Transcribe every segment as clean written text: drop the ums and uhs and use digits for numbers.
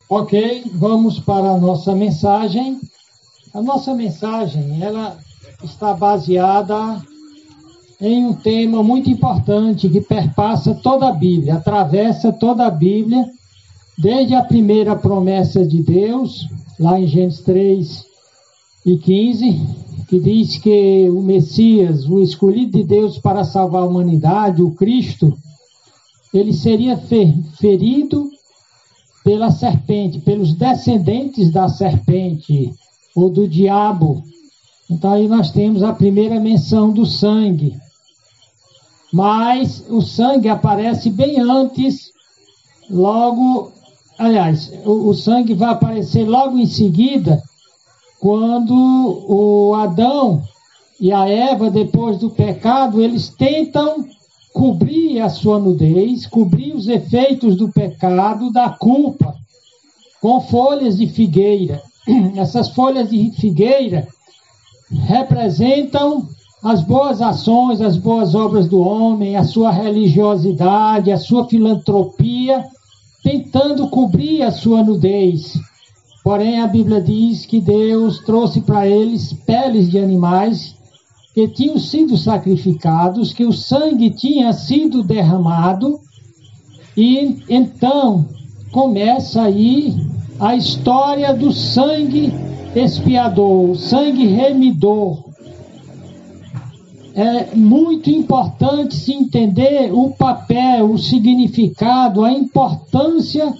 Ok, vamos para a nossa mensagem. A nossa mensagem, ela está baseada em um tema muito importante que perpassa toda a Bíblia, atravessa toda a Bíblia, desde a primeira promessa de Deus, lá em Gênesis 3:15, que diz que o Messias, o escolhido de Deus para salvar a humanidade, o Cristo, ele seria ferido pela serpente, pelos descendentes da serpente, ou do diabo. Então aí nós temos a primeira menção do sangue. Mas o sangue aparece bem antes, o sangue vai aparecer logo em seguida, quando o Adão e a Eva, depois do pecado, eles tentam cobrir a sua nudez, cobrir os efeitos do pecado, da culpa, com folhas de figueira. Essas folhas de figueira representam as boas ações, as boas obras do homem, a sua religiosidade, a sua filantropia, tentando cobrir a sua nudez. Porém, a Bíblia diz que Deus trouxe para eles peles de animais que tinham sido sacrificados, que o sangue tinha sido derramado, e então começa aí a história do sangue expiador, o sangue remidor. É muito importante se entender o papel, o significado, a importância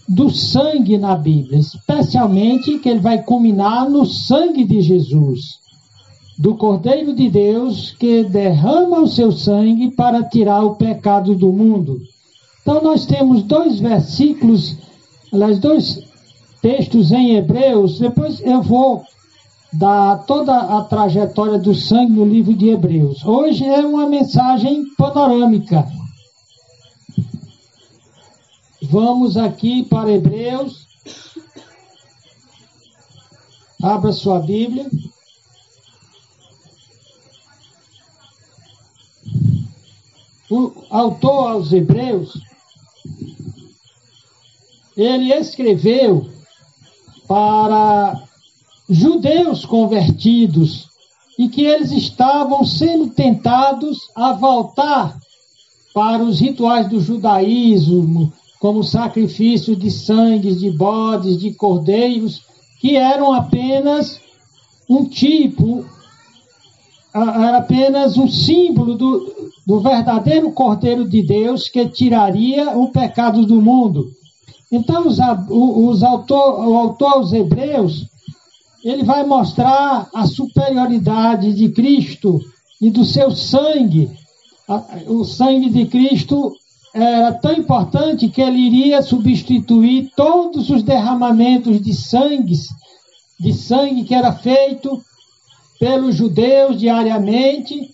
do sangue na Bíblia, especialmente que ele vai culminar no sangue de Jesus, do Cordeiro de Deus, que derrama o seu sangue para tirar o pecado do mundo. Então nós temos dois textos em Hebreus. Depois eu vou dar toda a trajetória do sangue no livro de Hebreus. Hoje é uma mensagem panorâmica. Vamos aqui para Hebreus. Abra sua Bíblia. O autor aos Hebreus, ele escreveu para judeus convertidos e que eles estavam sendo tentados a voltar para os rituais do judaísmo, como sacrifício de sangue, de bodes, de cordeiros, que eram apenas um tipo, era apenas um símbolo do verdadeiro Cordeiro de Deus que tiraria o pecado do mundo. Então, o autor aos Hebreus, ele vai mostrar a superioridade de Cristo e do seu sangue. O sangue de Cristo era tão importante que ele iria substituir todos os derramamentos de sangue que era feito pelos judeus diariamente,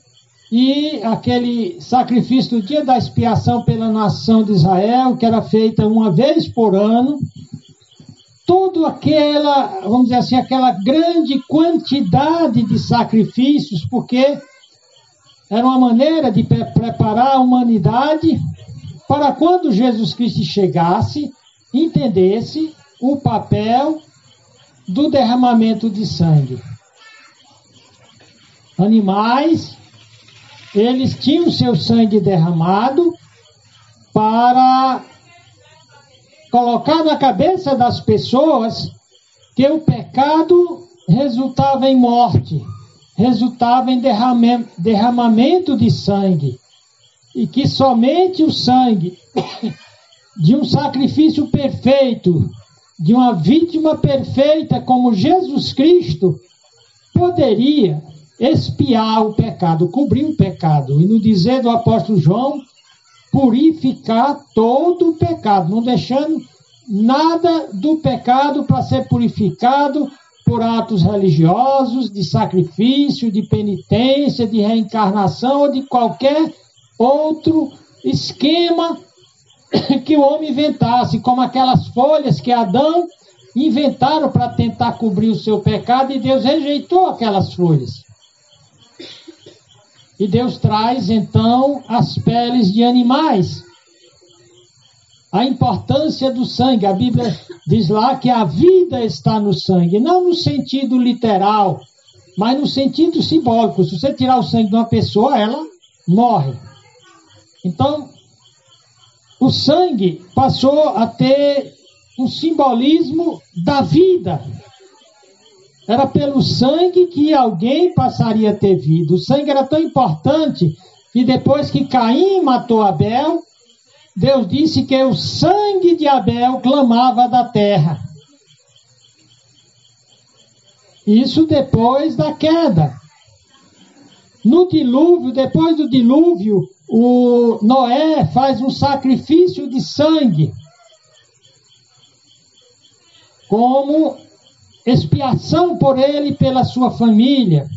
e aquele sacrifício do dia da expiação pela nação de Israel, que era feita uma vez por ano, toda aquela, vamos dizer assim, aquela grande quantidade de sacrifícios, porque era uma maneira de preparar a humanidade para quando Jesus Cristo chegasse, entendesse o papel do derramamento de sangue. Animais, eles tinham seu sangue derramado para colocar na cabeça das pessoas que o pecado resultava em morte, resultava em derramamento de sangue, e que somente o sangue de um sacrifício perfeito, de uma vítima perfeita como Jesus Cristo, poderia expiar o pecado, cobrir o pecado. E no dizer do apóstolo João, purificar todo o pecado, não deixando nada do pecado para ser purificado por atos religiosos, de sacrifício, de penitência, de reencarnação ou de qualquer outro esquema que o homem inventasse, como aquelas folhas que Adão inventaram para tentar cobrir o seu pecado, e Deus rejeitou aquelas folhas. E Deus traz, então, as peles de animais. a importância do sangue. A Bíblia diz lá que a vida está no sangue, não no sentido literal, mas no sentido simbólico. Se você tirar o sangue de uma pessoa, ela morre. Então, o sangue passou a ter um simbolismo da vida. Era pelo sangue que alguém passaria a ter vida. O sangue era tão importante que depois que Caim matou Abel, Deus disse que o sangue de Abel clamava da terra. Isso depois da queda. No dilúvio, depois do dilúvio, o Noé faz um sacrifício de sangue como expiação por ele e pela sua família.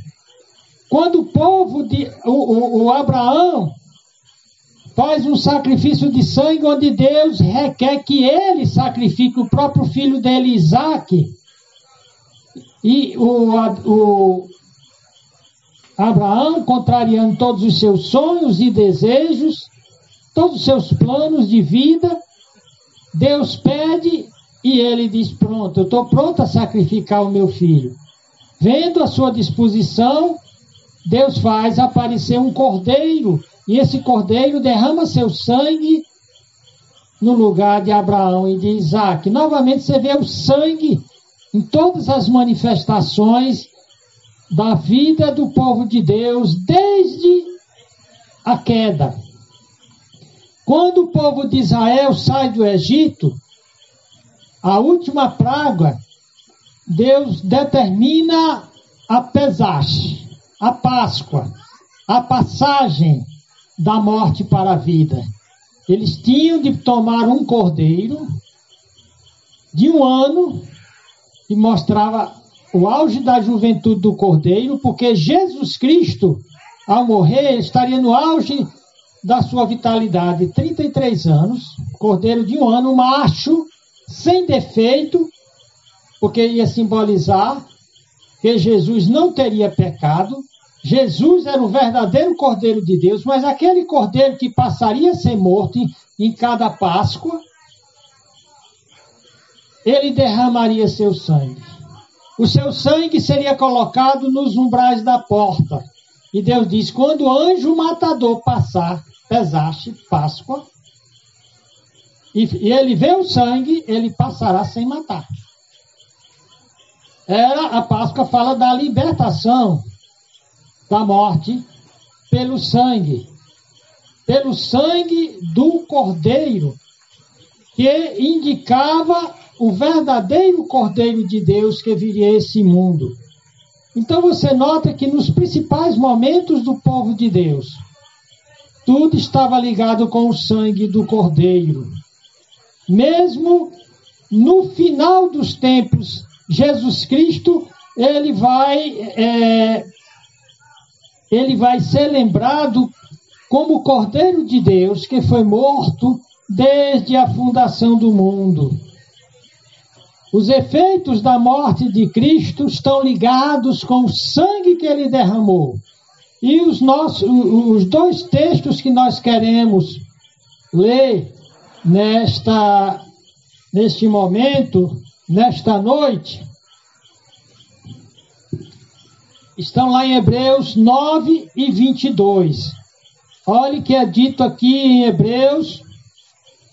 Quando o povo o Abraão faz um sacrifício de sangue onde Deus requer que ele sacrifique o próprio filho dele, Isaque, e o Abraão, contrariando todos os seus sonhos e desejos, todos os seus planos de vida, Deus pede e ele diz: pronto, eu estou pronto a sacrificar o meu filho. Vendo a sua disposição, Deus faz aparecer um cordeiro, e esse cordeiro derrama seu sangue no lugar de Abraão e de Isaque. Novamente você vê o sangue em todas as manifestações da vida do povo de Deus, desde a queda. Quando o povo de Israel sai do Egito, a última praga, Deus determina a Pesach, a Páscoa, a passagem da morte para a vida. Eles tinham de tomar um cordeiro de 1 ano, e mostrava o auge da juventude do cordeiro, porque Jesus Cristo, ao morrer, estaria no auge da sua vitalidade, 33 anos, cordeiro de 1 ano, macho, sem defeito, porque ia simbolizar que Jesus não teria pecado. Jesus era o verdadeiro Cordeiro de Deus, mas aquele cordeiro que passaria a ser morto em cada Páscoa, ele derramaria seu sangue. O seu sangue seria colocado nos umbrais da porta. E Deus diz: quando o anjo matador passar, Pesach, Páscoa, e ele vê o sangue, ele passará sem matar. A Páscoa fala da libertação da morte pelo sangue do Cordeiro, que indicava o verdadeiro Cordeiro de Deus que viria a esse mundo. Então você nota que nos principais momentos do povo de Deus, tudo estava ligado com o sangue do Cordeiro. Mesmo no final dos tempos, Jesus Cristo, ele vai ser lembrado como o Cordeiro de Deus, que foi morto desde a fundação do mundo. Os efeitos da morte de Cristo estão ligados com o sangue que ele derramou. E os 2 textos que nós queremos ler neste momento, nesta noite, estão lá em Hebreus 9 e 22. Olhe o que é dito aqui em Hebreus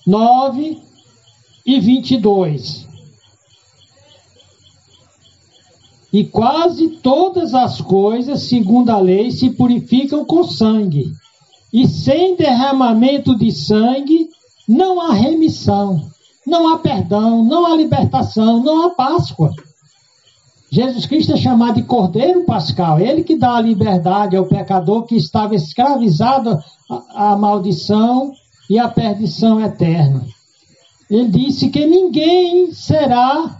9 e 22. E quase todas as coisas, segundo a lei, se purificam com sangue. E sem derramamento de sangue, não há remissão, não há perdão, não há libertação, não há Páscoa. Jesus Cristo é chamado de Cordeiro Pascal, ele que dá a liberdade ao pecador que estava escravizado à maldição e à perdição eterna. Ele disse que ninguém será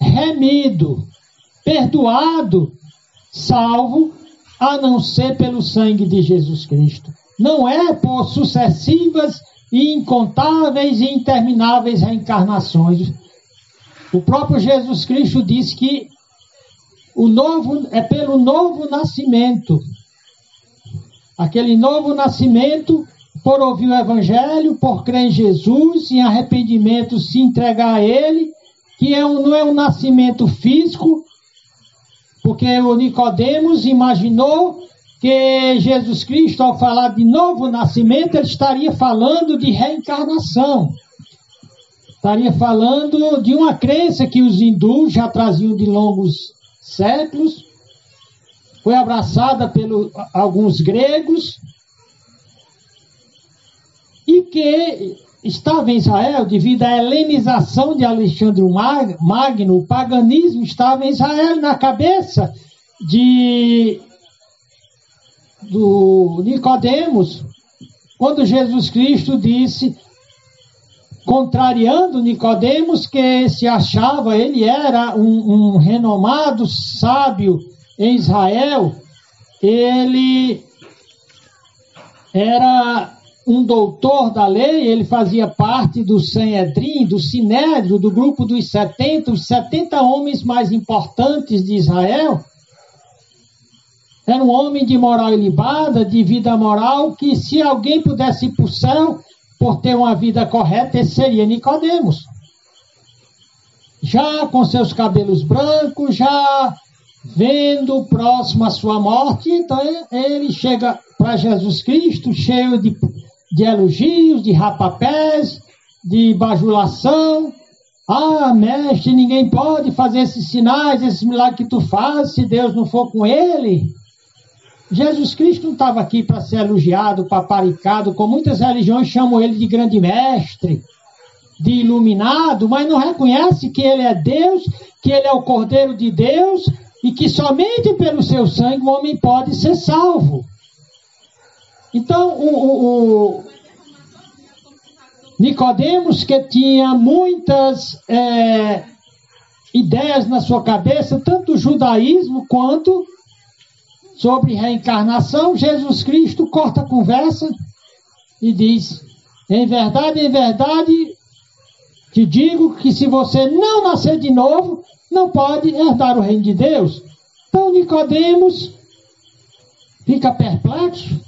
remido, perdoado, salvo, a não ser pelo sangue de Jesus Cristo. Não é por sucessivas e incontáveis e intermináveis reencarnações. O próprio Jesus Cristo disse que é pelo novo nascimento. Aquele novo nascimento por ouvir o Evangelho, por crer em Jesus, em arrependimento se entregar a Ele, que não é um nascimento físico, porque o Nicodemos imaginou que Jesus Cristo, ao falar de novo nascimento, ele estaria falando de reencarnação. Estaria falando de uma crença que os hindus já traziam de longos séculos, foi abraçada por alguns gregos, e que estava em Israel, devido à helenização de Alexandre Magno, o paganismo estava em Israel, na cabeça do Nicodemos, quando Jesus Cristo disse, contrariando Nicodemos, que se achava, ele era um renomado sábio em Israel, ele era um doutor da lei, ele fazia parte do Sanhedrim, do Sinédrio, do grupo dos 70, os 70 homens mais importantes de Israel. Era um homem de moral ilibada, de vida moral, que se alguém pudesse ir para o céu por ter uma vida correta, esse seria Nicodemos. Já com seus cabelos brancos, já vendo próximo à sua morte, então ele chega para Jesus Cristo cheio de elogios, de rapapés, de bajulação. Ah, mestre, ninguém pode fazer esses sinais, esses milagres que tu fazes, se Deus não for com ele. Jesus Cristo não estava aqui para ser elogiado, paparicado, como muitas religiões chamam ele de grande mestre, de iluminado, mas não reconhece que ele é Deus, que ele é o Cordeiro de Deus e que somente pelo seu sangue o homem pode ser salvo. Então, o Nicodemos, que tinha muitas ideias na sua cabeça, tanto do judaísmo quanto sobre reencarnação, Jesus Cristo corta a conversa e diz, em verdade, te digo que se você não nascer de novo, não pode herdar o reino de Deus. Então Nicodemos fica perplexo.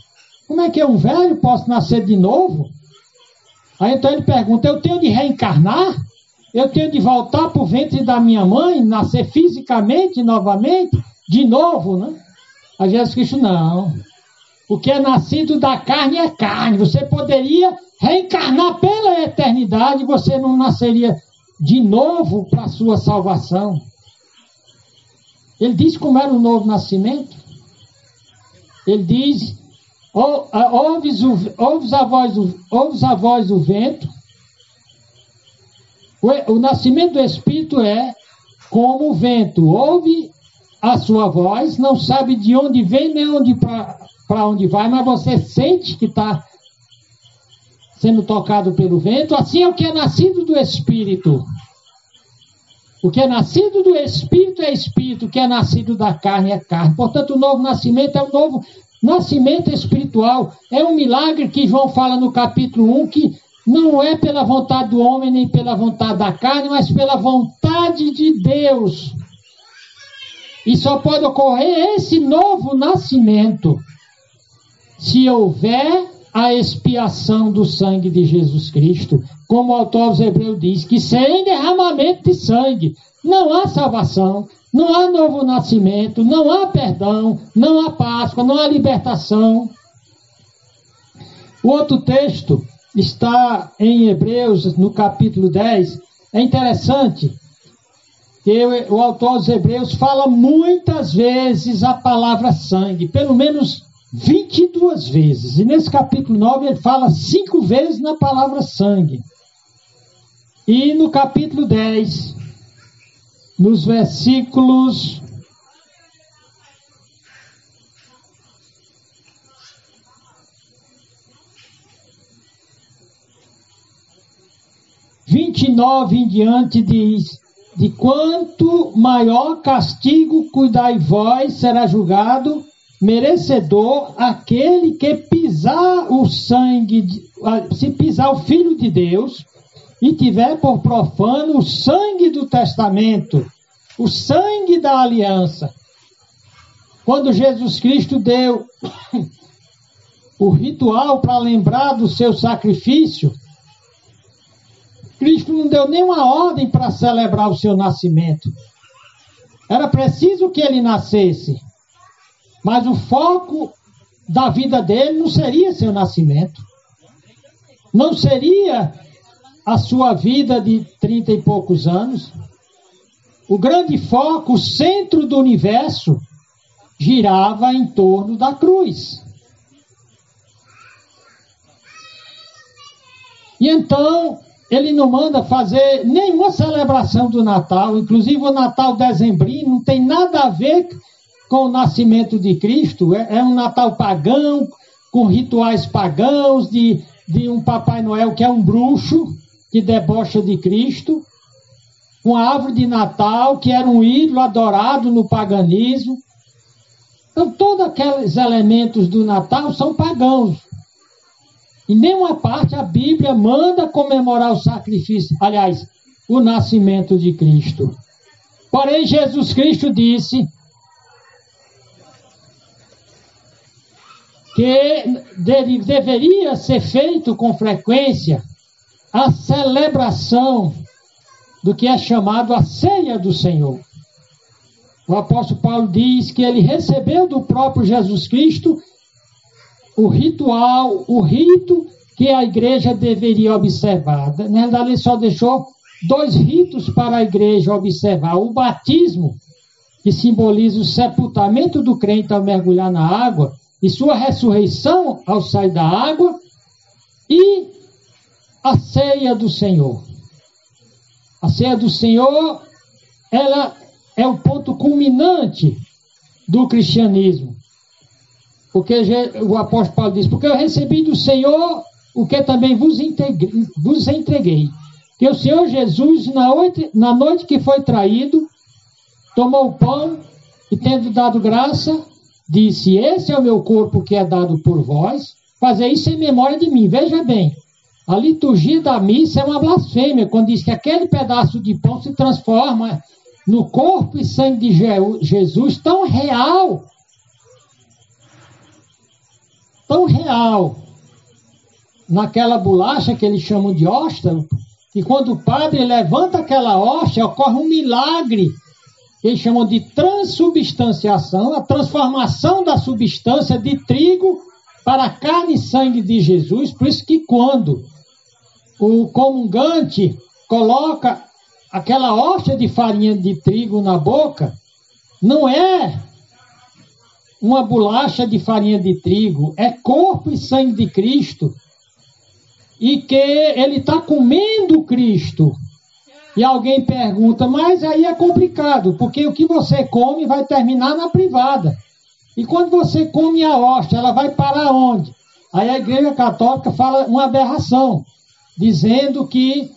Como é que eu, um velho, posso nascer de novo? Aí então ele pergunta, eu tenho de reencarnar? Eu tenho de voltar para o ventre da minha mãe, nascer fisicamente novamente? De novo, né? Aí Jesus Cristo, não. O que é nascido da carne é carne. Você poderia reencarnar pela eternidade, você não nasceria de novo para a sua salvação. Ele diz como era o novo nascimento. Ele diz, ouves a voz do vento. O nascimento do Espírito é como o vento. Ouve a sua voz, não sabe de onde vem nem para onde vai, mas você sente que está sendo tocado pelo vento. Assim é o que é nascido do Espírito. O que é nascido do Espírito é Espírito, o que é nascido da carne é carne. Portanto, o novo nascimento é um novo nascimento espiritual. É um milagre que João fala no capítulo 1, que não é pela vontade do homem, nem pela vontade da carne, mas pela vontade de Deus. E só pode ocorrer esse novo nascimento se houver a expiação do sangue de Jesus Cristo. Como o autor aos Hebreus diz, que sem derramamento de sangue não há salvação, não há novo nascimento, não há perdão, não há Páscoa, não há libertação. O outro texto está em Hebreus, no capítulo 10. É interessante que o autor aos Hebreus fala muitas vezes a palavra sangue, pelo menos 22 vezes. E nesse capítulo 9 ele fala 5 vezes na palavra sangue. E no capítulo 10, nos versículos 29 em diante diz, de quanto maior castigo cuidai vós, será julgado merecedor aquele que pisar o sangue, se pisar o Filho de Deus e tiver por profano o sangue do testamento, o sangue da aliança. Quando Jesus Cristo deu o ritual para lembrar do seu sacrifício, Cristo não deu nenhuma ordem para celebrar o seu nascimento. Era preciso que ele nascesse, mas o foco da vida dele não seria seu nascimento. Não seria a sua vida de 30 e poucos anos. O grande foco, o centro do universo, girava em torno da cruz. E então, ele não manda fazer nenhuma celebração do Natal, inclusive o Natal dezembrino não tem nada a ver com o nascimento de Cristo, é um Natal pagão, com rituais pagãos, de um Papai Noel que é um bruxo, que debocha de Cristo, uma árvore de Natal que era um ídolo adorado no paganismo. Então, todos aqueles elementos do Natal são pagãos. Em nenhuma parte a Bíblia manda comemorar o sacrifício, aliás, o nascimento de Cristo. Porém, Jesus Cristo disse que deveria ser feito com frequência a celebração do que é chamado a ceia do Senhor. O apóstolo Paulo diz que ele recebeu do próprio Jesus Cristo o ritual, o rito que a igreja deveria observar. Na verdade, ele só deixou 2 ritos para a igreja observar. O batismo, que simboliza o sepultamento do crente ao mergulhar na água, e sua ressurreição ao sair da água, e a ceia do Senhor. A ceia do Senhor, ela é o ponto culminante do cristianismo. Porque o apóstolo Paulo diz, porque eu recebi do Senhor o que também vos entreguei. Que o Senhor Jesus, na noite que foi traído, tomou o pão e, tendo dado graça, disse, esse é o meu corpo que é dado por vós, fazer isso em memória de mim. Veja bem, a liturgia da missa é uma blasfêmia, quando diz que aquele pedaço de pão se transforma no corpo e sangue de Jesus tão real, naquela bolacha que eles chamam de hóstia, que quando o padre levanta aquela hóstia, ocorre um milagre, que eles chamam de transubstanciação, a transformação da substância de trigo para a carne e sangue de Jesus. Por isso que quando o comungante coloca aquela hóstia de farinha de trigo na boca, não é uma bolacha de farinha de trigo, é corpo e sangue de Cristo, e que ele está comendo Cristo. E alguém pergunta, mas aí é complicado, porque o que você come vai terminar na privada. E quando você come a hóstia, ela vai parar onde? Aí a Igreja Católica fala uma aberração, dizendo que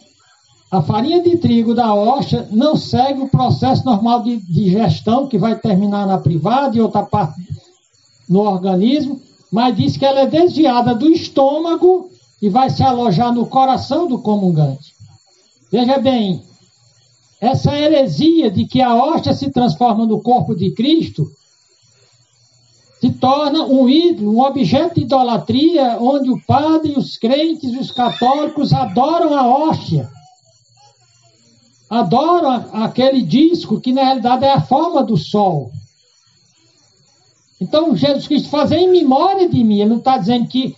a farinha de trigo da hóstia não segue o processo normal de digestão, que vai terminar na privada e outra parte no organismo, mas diz que ela é desviada do estômago e vai se alojar no coração do comungante. Veja bem, essa heresia de que a hóstia se transforma no corpo de Cristo se torna um ídolo, um objeto de idolatria, onde o padre, os crentes, os católicos adoram a hóstia. Adoram aquele disco que na realidade é a forma do sol. Então Jesus Cristo faz em memória de mim. Ele não está dizendo que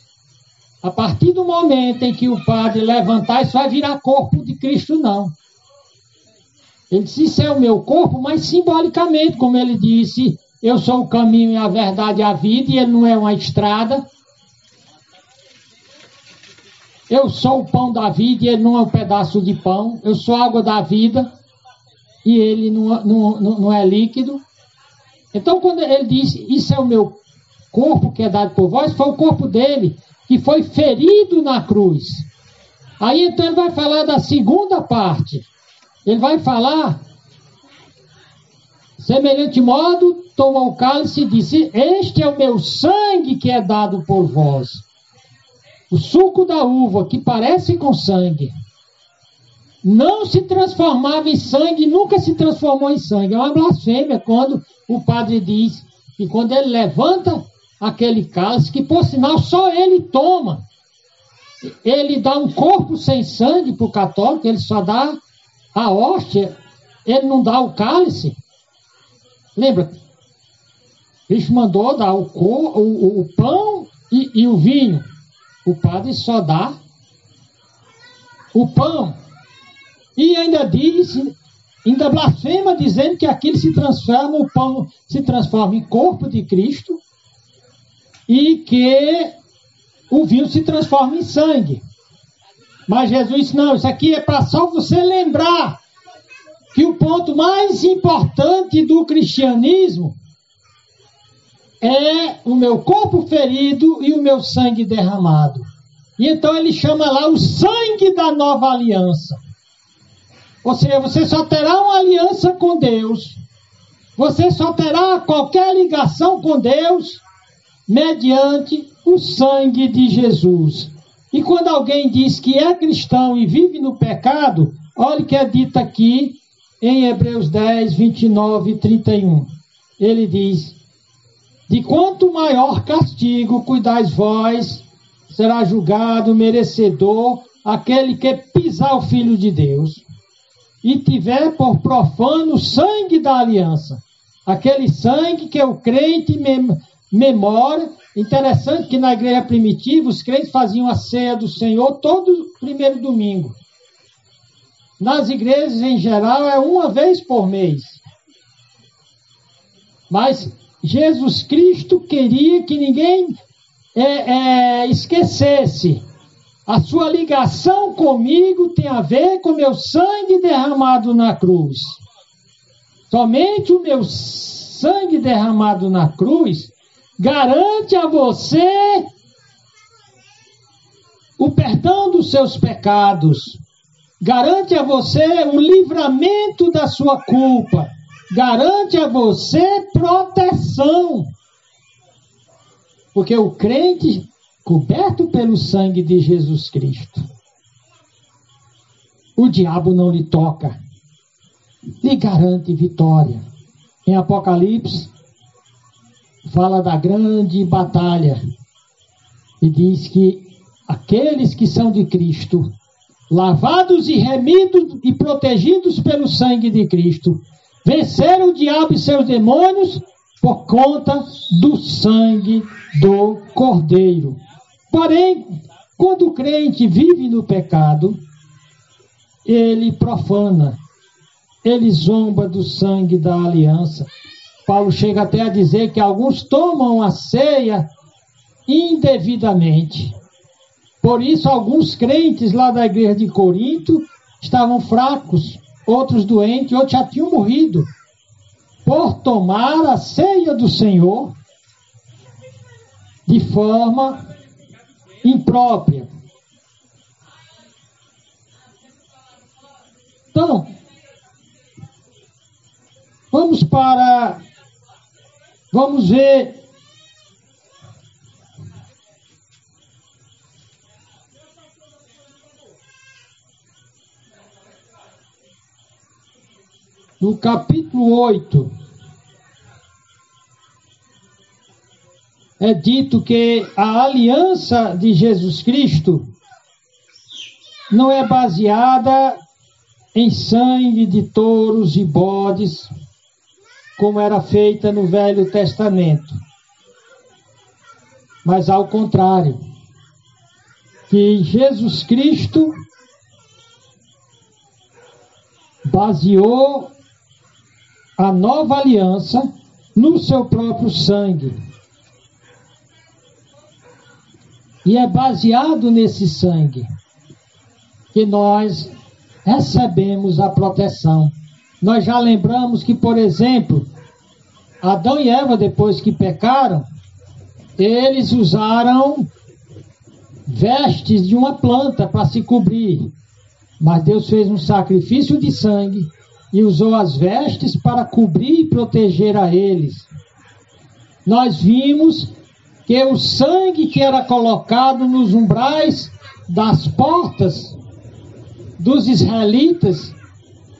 a partir do momento em que o padre levantar, isso vai virar corpo de Cristo, não. Ele disse, isso é o meu corpo, mas simbolicamente, como ele disse, eu sou o caminho e a verdade e a vida, e ele não é uma estrada. Eu sou o pão da vida e ele não é um pedaço de pão. Eu sou a água da vida e ele não é líquido. Então, quando ele disse, isso é o meu corpo que é dado por vós, foi o corpo dele que foi ferido na cruz. Aí, então, ele vai falar da segunda parte. Ele vai falar, semelhante modo, tomou o cálice e disse, este é o meu sangue que é dado por vós. O suco da uva, que parece com sangue, não se transformava em sangue, nunca se transformou em sangue. É uma blasfêmia quando o padre diz que quando ele levanta aquele cálice, que por sinal só ele toma. Ele dá um corpo sem sangue para o católico, ele só dá a hóstia, ele não dá o cálice. Lembra? Cristo mandou dar o pão e o vinho. O padre só dá o pão. E ainda diz, ainda blasfema, dizendo que aquilo se transforma, o pão se transforma em corpo de Cristo e que o vinho se transforma em sangue. Mas Jesus disse, não, isso aqui é para só você lembrar que o ponto mais importante do cristianismo é o meu corpo ferido e o meu sangue derramado. E então ele chama lá o sangue da nova aliança. Ou seja, você só terá uma aliança com Deus, você só terá qualquer ligação com Deus mediante o sangue de Jesus. E quando alguém diz que é cristão e vive no pecado, olha o que é dito aqui em Hebreus 10, 29 e 31. Ele diz, de quanto maior castigo cuidais vós, será julgado merecedor aquele que pisar o Filho de Deus e tiver por profano o sangue da aliança. Aquele sangue que o crente memora. Interessante que na igreja primitiva os crentes faziam a ceia do Senhor todo primeiro domingo. Nas igrejas em geral é uma vez por mês. Mas Jesus Cristo queria que ninguém esquecesse. A sua ligação comigo tem a ver com o meu sangue derramado na cruz. Somente o meu sangue derramado na cruz garante a você o perdão dos seus pecados, garante a você o livramento da sua culpa, garante a você proteção. Porque o crente, coberto pelo sangue de Jesus Cristo, o diabo não lhe toca, lhe garante vitória. Em Apocalipse, fala da grande batalha e diz que aqueles que são de Cristo, lavados e remidos e protegidos pelo sangue de Cristo, venceram o diabo e seus demônios por conta do sangue do Cordeiro. Porém, quando o crente vive no pecado, ele profana, ele zomba do sangue da aliança. Paulo chega até a dizer que alguns tomam a ceia indevidamente. Por isso, alguns crentes lá da igreja de Corinto estavam fracos, outros doentes, outros já tinham morrido, por tomar a ceia do Senhor de forma imprópria. Então, vamos ver no capítulo 8, é dito que a aliança de Jesus Cristo não é baseada em sangue de touros e bodes, como era feita no Velho Testamento. Mas ao contrário, que Jesus Cristo baseou a nova aliança no seu próprio sangue. E é baseado nesse sangue que nós recebemos a proteção. Nós já lembramos que, por exemplo, Adão e Eva, depois que pecaram, eles usaram vestes de uma planta para se cobrir. Mas Deus fez um sacrifício de sangue e usou as vestes para cobrir e proteger a eles. Nós vimos que o sangue que era colocado nos umbrais das portas dos israelitas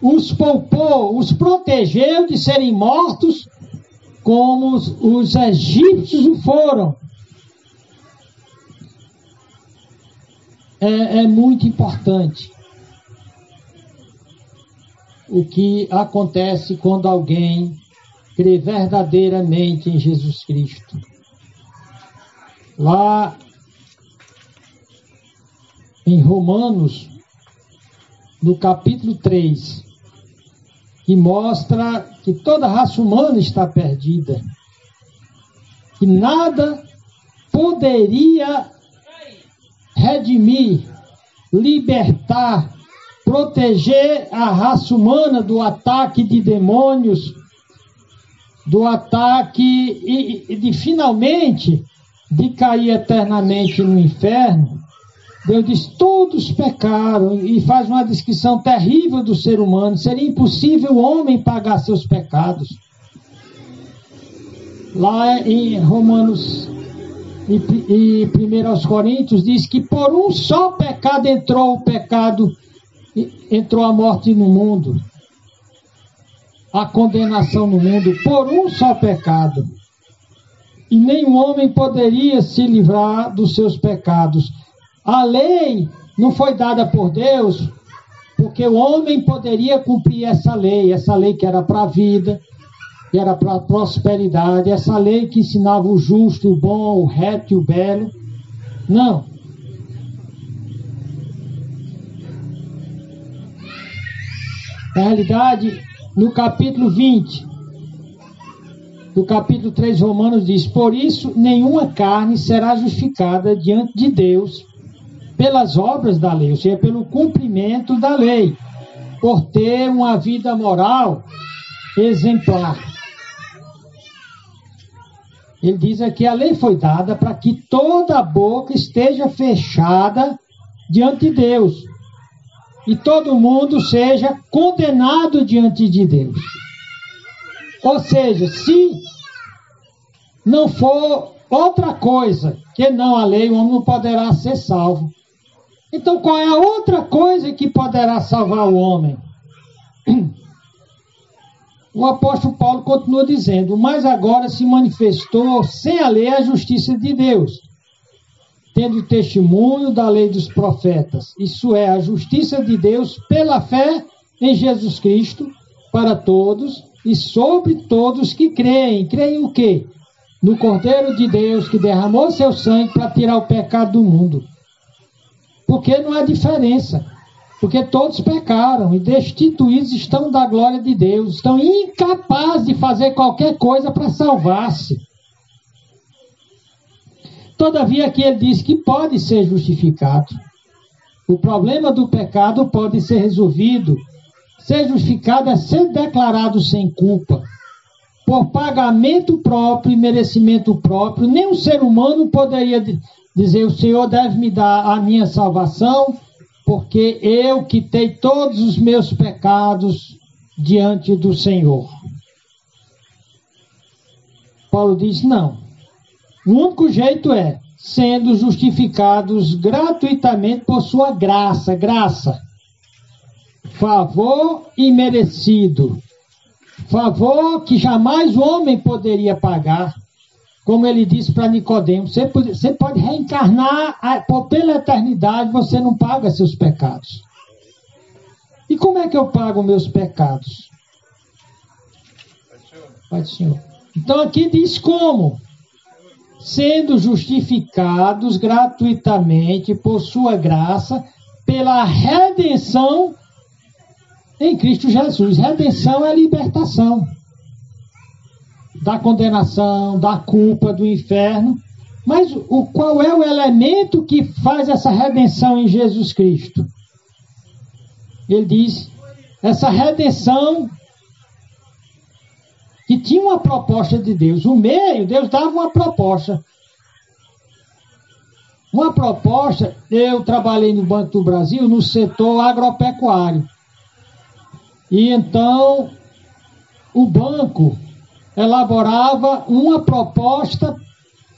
os poupou, os protegeu de serem mortos como os egípcios o foram. É muito importante o que acontece quando alguém crê verdadeiramente em Jesus Cristo. Lá em Romanos, no capítulo 3, que mostra que toda a raça humana está perdida, que nada poderia redimir, libertar, proteger a raça humana do ataque de demônios, do ataque e de finalmente de cair eternamente no inferno. Deus diz, todos pecaram, e faz uma descrição terrível do ser humano. Seria impossível o homem pagar seus pecados. Lá em Romanos e 1 aos Coríntios diz que por um só pecado entrou a morte no mundo, a condenação no mundo, por um só pecado. E nenhum homem poderia se livrar dos seus pecados. A lei não foi dada por Deus, porque o homem poderia cumprir essa lei que era para a vida, que era para a prosperidade, essa lei que ensinava o justo, o bom, o reto e o belo. Não. Na realidade, no capítulo 20, do capítulo 3 Romanos diz, por isso nenhuma carne será justificada diante de Deus pelas obras da lei, ou seja, pelo cumprimento da lei, por ter uma vida moral exemplar. Ele diz aqui, a lei foi dada para que toda a boca esteja fechada diante de Deus, e todo mundo seja condenado diante de Deus. Ou seja, se não for outra coisa que não a lei, o homem não poderá ser salvo. Então, qual é a outra coisa que poderá salvar o homem? O apóstolo Paulo continua dizendo, mas agora se manifestou sem a lei a justiça de Deus, tendo testemunho da lei dos profetas. Isso é, a justiça de Deus pela fé em Jesus Cristo para todos e sobre todos que creem. Creem o quê? No Cordeiro de Deus que derramou seu sangue para tirar o pecado do mundo. Porque não há diferença. Porque todos pecaram e destituídos estão da glória de Deus. Estão incapazes de fazer qualquer coisa para salvar-se. Todavia aqui ele diz que pode ser justificado. O problema do pecado pode ser resolvido. Ser justificado é ser declarado sem culpa. Por pagamento próprio e merecimento próprio, nenhum ser humano poderia dizer, o Senhor deve me dar a minha salvação, porque eu quitei todos os meus pecados diante do Senhor. Paulo diz, não. O único jeito é sendo justificados gratuitamente por sua graça, favor imerecido, favor que jamais o homem poderia pagar. Como ele disse para Nicodemo, você pode reencarnar pela eternidade, você não paga seus pecados. E como é que eu pago meus pecados? Pai do Senhor. Então aqui diz como? Sendo justificados gratuitamente por sua graça, pela redenção em Cristo Jesus. Redenção é libertação da condenação, da culpa, do inferno. Mas qual é o elemento que faz essa redenção em Jesus Cristo? Ele diz, essa redenção que tinha uma proposta de Deus. O meio, Deus dava uma proposta. Uma proposta, eu trabalhei no Banco do Brasil, no setor agropecuário. E então, o banco elaborava uma proposta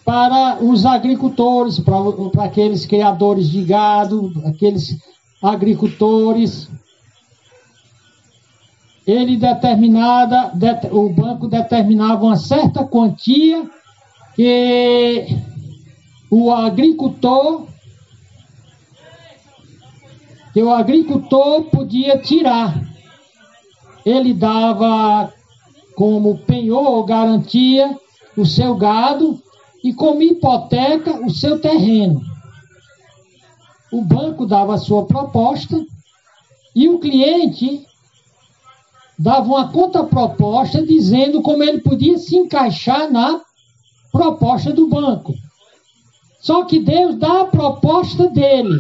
para os agricultores, para aqueles criadores de gado, aqueles agricultores. o banco determinava uma certa quantia que o agricultor podia tirar. Ele dava como penhor ou garantia o seu gado e como hipoteca o seu terreno. O banco dava a sua proposta e o cliente dava uma contraproposta dizendo como ele podia se encaixar na proposta do banco. Só que Deus dá a proposta dele.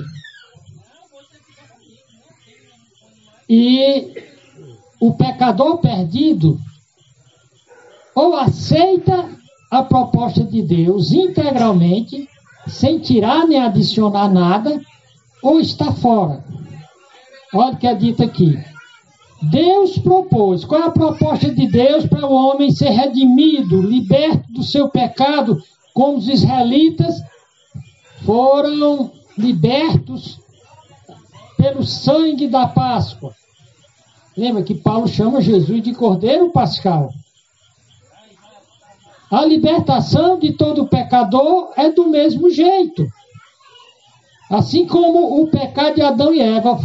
E o pecador perdido ou aceita a proposta de Deus integralmente, sem tirar nem adicionar nada, ou está fora. Olha o que é dito aqui. Deus propôs. Qual é a proposta de Deus para o homem ser redimido, liberto do seu pecado, como os israelitas foram libertos pelo sangue da Páscoa? Lembra que Paulo chama Jesus de Cordeiro Pascal. A libertação de todo pecador é do mesmo jeito. Assim como o pecado de Adão e Eva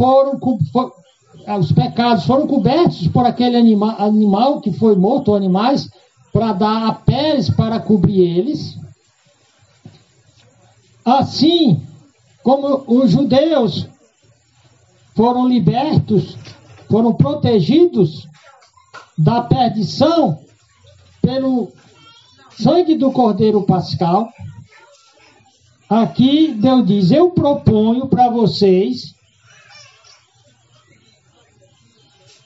os pecados foram cobertos por aquele animal que foi morto, ou animais, para dar a peles para cobrir eles. Assim como os judeus foram libertos, foram protegidos da perdição pelo sangue do Cordeiro Pascal, aqui Deus diz: eu proponho para vocês,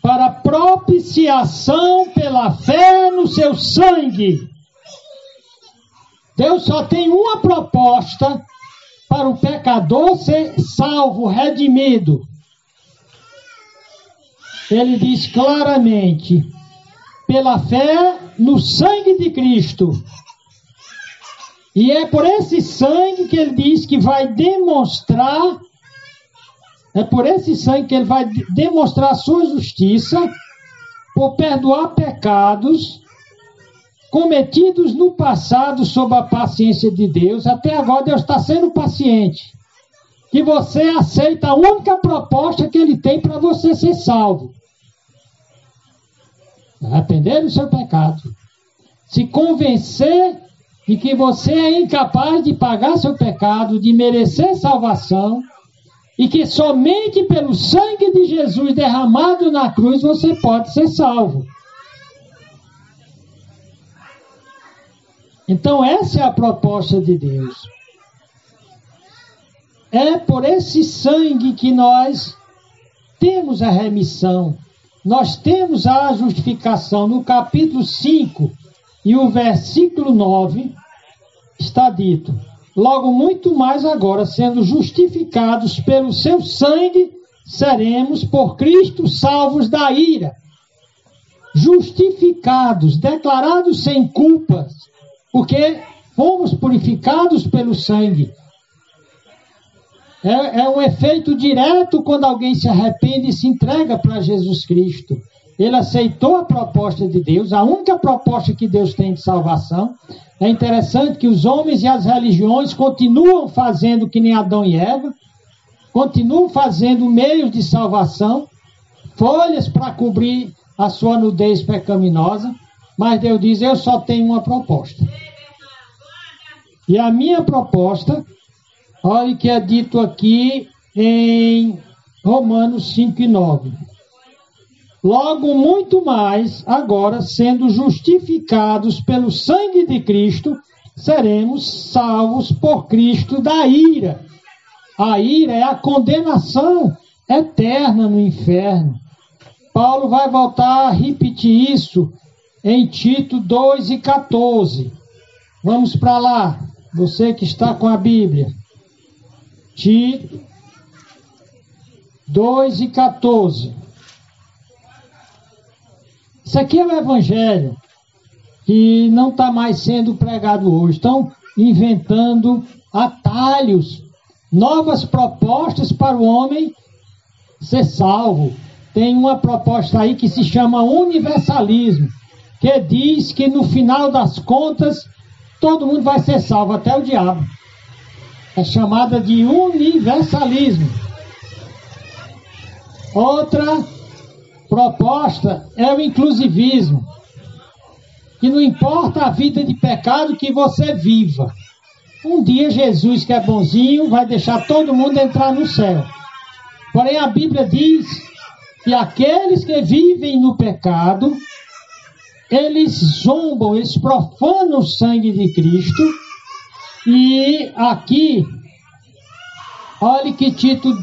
para propiciação pela fé no seu sangue. Deus só tem uma proposta para o pecador ser salvo, redimido. Ele diz claramente: pela fé no sangue de Cristo. E é por esse sangue que ele diz que vai demonstrar, a sua justiça, por perdoar pecados cometidos no passado sob a paciência de Deus. Até agora Deus está sendo paciente. Que você aceita a única proposta que ele tem para você ser salvo. Arrepender do seu pecado. Se convencer de que você é incapaz de pagar seu pecado, de merecer salvação, e que somente pelo sangue de Jesus derramado na cruz você pode ser salvo. Então essa é a proposta de Deus. É por esse sangue que nós temos a remissão. Nós temos a justificação. No capítulo 5 e o versículo 9 está dito: logo muito mais agora, sendo justificados pelo seu sangue, seremos por Cristo salvos da ira. Justificados, declarados sem culpas, porque fomos purificados pelo sangue. É um efeito direto quando alguém se arrepende e se entrega para Jesus Cristo. Ele aceitou a proposta de Deus, a única proposta que Deus tem de salvação. É interessante que os homens e as religiões continuam fazendo que nem Adão e Eva, continuam fazendo meios de salvação, folhas para cobrir a sua nudez pecaminosa, mas Deus diz: eu só tenho uma proposta. E a minha proposta, olha o que é dito aqui em Romanos 5 e 9. Logo muito mais, agora, sendo justificados pelo sangue de Cristo, seremos salvos por Cristo da ira. A ira é a condenação eterna no inferno. Paulo vai voltar a repetir isso em Tito 2 e 14. Vamos para lá, você que está com a Bíblia. Tito 2 e 14. Isso aqui é o evangelho que não está mais sendo pregado hoje. Estão inventando atalhos, novas propostas para o homem ser salvo. tem uma proposta aí que se chama universalismo, que diz que no final das contas todo mundo vai ser salvo, até o diabo. É chamada de universalismo. Outra proposta é o inclusivismo, que não importa a vida de pecado que você viva. Um dia Jesus, que é bonzinho, vai deixar todo mundo entrar no céu. Porém, a Bíblia diz que aqueles que vivem no pecado, eles zombam, eles profanam o sangue de Cristo. E aqui, olhe que Tito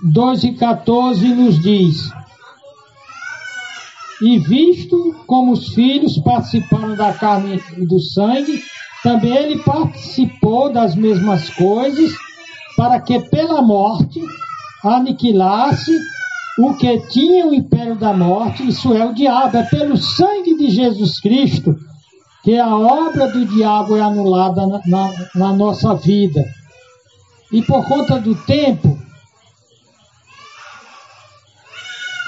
2,14 nos diz: e visto como os filhos participaram da carne e do sangue, também ele participou das mesmas coisas, para que pela morte aniquilasse o que tinha o império da morte, isso é o diabo. É pelo sangue de Jesus Cristo que a obra do diabo é anulada na nossa vida. E por conta do tempo,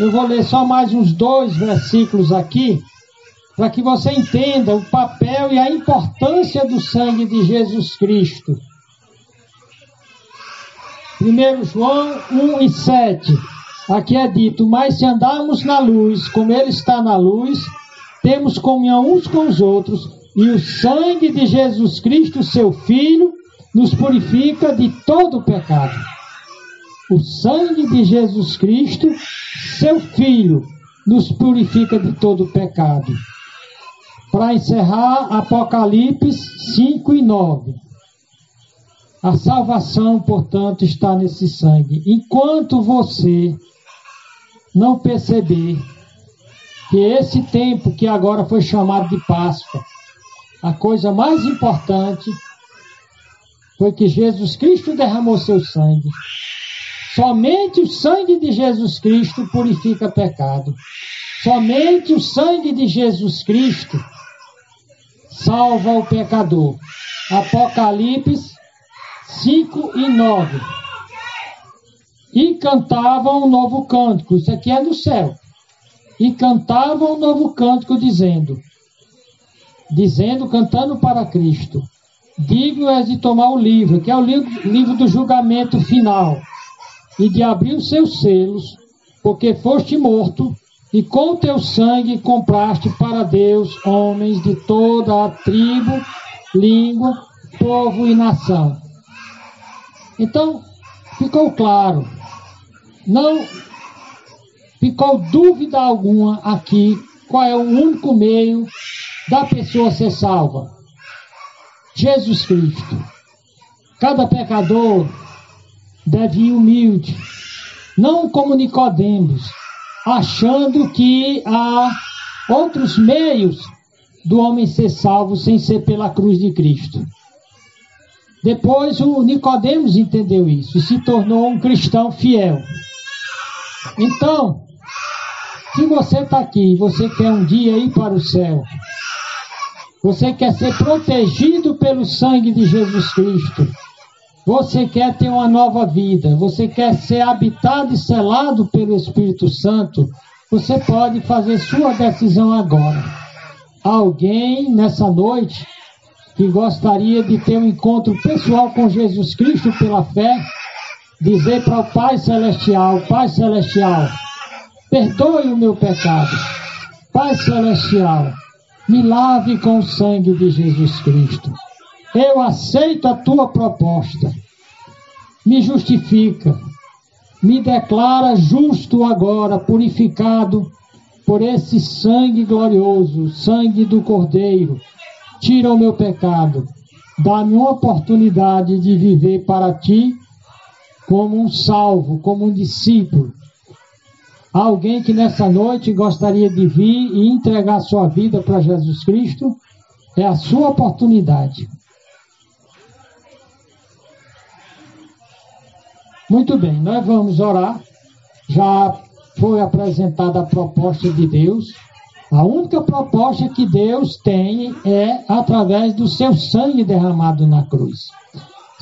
eu vou ler só mais uns 2 versículos aqui, para que você entenda o papel e a importância do sangue de Jesus Cristo. 1 João 1:7, aqui é dito: mas se andarmos na luz, como Ele está na luz, temos comunhão uns com os outros, e o sangue de Jesus Cristo, seu Filho, nos purifica de todo o pecado. O sangue de Jesus Cristo, seu Filho, nos purifica de todo o pecado. Para encerrar, Apocalipse 5:9. A salvação, portanto, está nesse sangue. Enquanto você não perceber que esse tempo que agora foi chamado de Páscoa, a coisa mais importante foi que Jesus Cristo derramou seu sangue. Somente o sangue de Jesus Cristo purifica pecado. Somente o sangue de Jesus Cristo salva o pecador. Apocalipse 5:9. E cantavam um novo cântico, isso aqui é do céu. E cantavam um novo cântico dizendo, cantando para Cristo: digno és de tomar o livro, que é o livro do julgamento final, e de abrir os seus selos, porque foste morto, e com o teu sangue compraste para Deus homens de toda a tribo, língua, povo e nação. Então, ficou claro, não ficou dúvida alguma aqui qual é o único meio da pessoa ser salva: Jesus Cristo. Cada pecador deve ir humilde, não como Nicodemos, achando que há outros meios do homem ser salvo sem ser pela cruz de Cristo. Depois o Nicodemos entendeu isso e se tornou um cristão fiel. Então, se você está aqui, você quer um dia ir para o céu, você quer ser protegido pelo sangue de Jesus Cristo, você quer ter uma nova vida, você quer ser habitado e selado pelo Espírito Santo, você pode fazer sua decisão agora. Alguém nessa noite que gostaria de ter um encontro pessoal com Jesus Cristo pela fé, dizer para o Pai Celestial: Pai Celestial, perdoe o meu pecado. Pai Celestial, me lave com o sangue de Jesus Cristo. Eu aceito a tua proposta. Me justifica. Me declara justo agora, purificado por esse sangue glorioso, sangue do Cordeiro. Tira o meu pecado. Dá-me uma oportunidade de viver para ti como um salvo, como um discípulo. Alguém que nessa noite gostaria de vir e entregar sua vida para Jesus Cristo, é a sua oportunidade. Muito bem, nós vamos orar. Já foi apresentada a proposta de Deus. A única proposta que Deus tem é através do seu sangue derramado na cruz.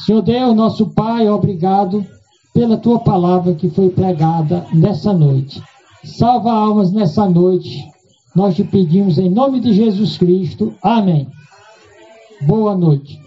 Senhor Deus, nosso Pai, obrigado pela tua palavra que foi pregada nessa noite. Salva almas nessa noite. Nós te pedimos em nome de Jesus Cristo. Amém. Boa noite.